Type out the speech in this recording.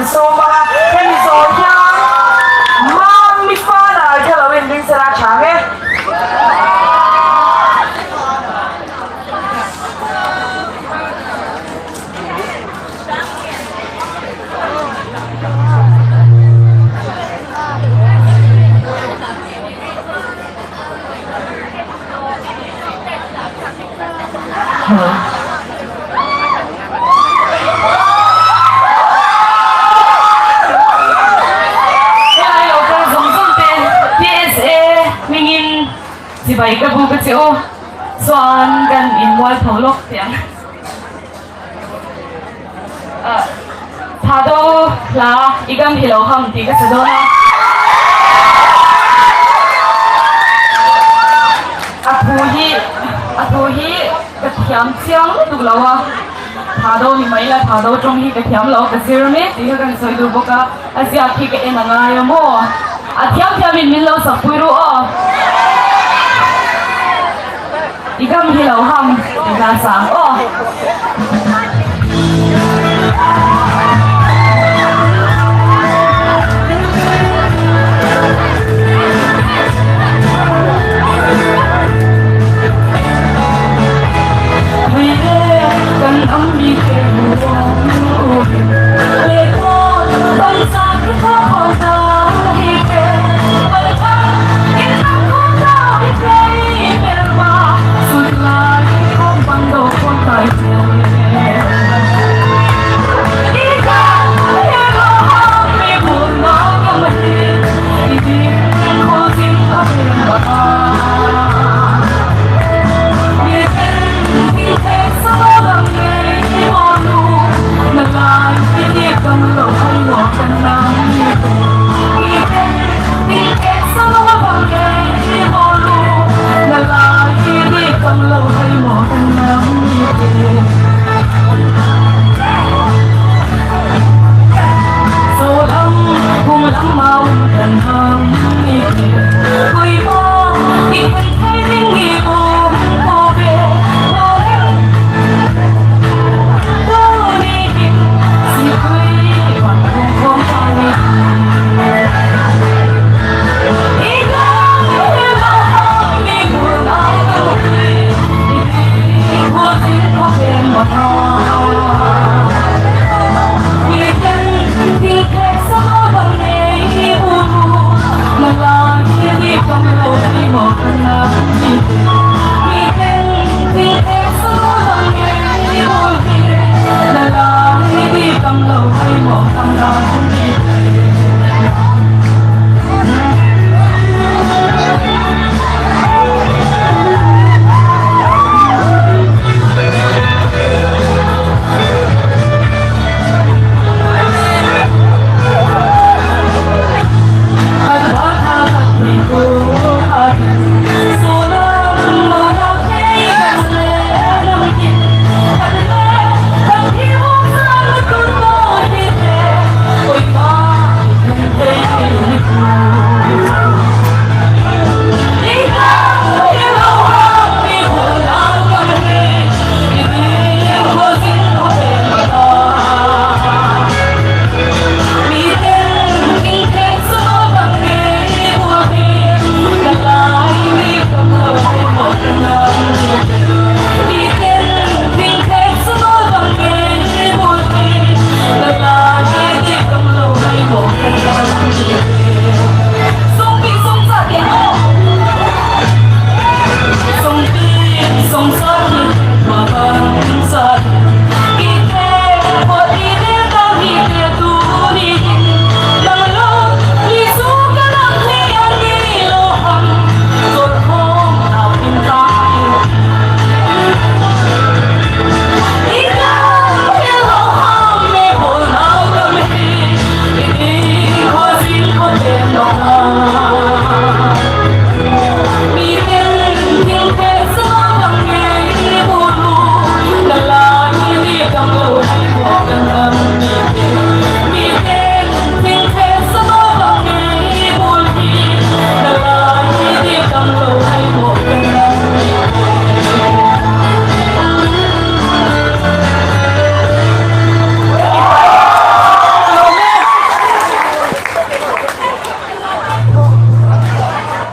soma kan so kya mam mi fa la jala wen din sara chageสิไปกับบูกเจียวสอนกันอินวอลของโลกเสียงพาโดลาอีกัมฮิโลฮัมตีก็สะดวกอาภูฮีกระเทียมเชียงดูแล้วว่าพาโดมีไหมล่ะพาโดตรงที่กระเทียมเรากระซิรเมตีกันสวยดูบอกว่าอาเซียที่ก็เอ็นอะไรโม่อาเทียมจะมินเราสับปุยรู้อ๋ออีกคำที่เราทำในการสั่งโอ้ไม่ได้กันอ้ำมีแค่หัวเล็กโตบางสักที่เขาขอตาให้เป็นบางครั้งที่ทำของเราให้เป็นมาสุดลายของบังโดคนตายเสียอีกครั้งที่เราไม่พูดน้องก็ไม่ดีอีกทีคนที่เขาเป็นบ้ากันเราให้หลอกกันน้ำอีกเป็นอีกเอ็กซ์เราว่าบังเอิญที่มองดูละลายที่นี่กันเราให้หลอกกันน้ำอีกเป็นโซดำพุ่งล้ำเมากันทางอีกเป็นคุยมองอีกเป็นให้ดิ้งอีกโอเบโอเอ็มโอ้นี่กินสิคุยวันคงคงทางนี้อีกแล้วที่เราทำมีหัวเราอีกหัวที่เขาเป็นหมด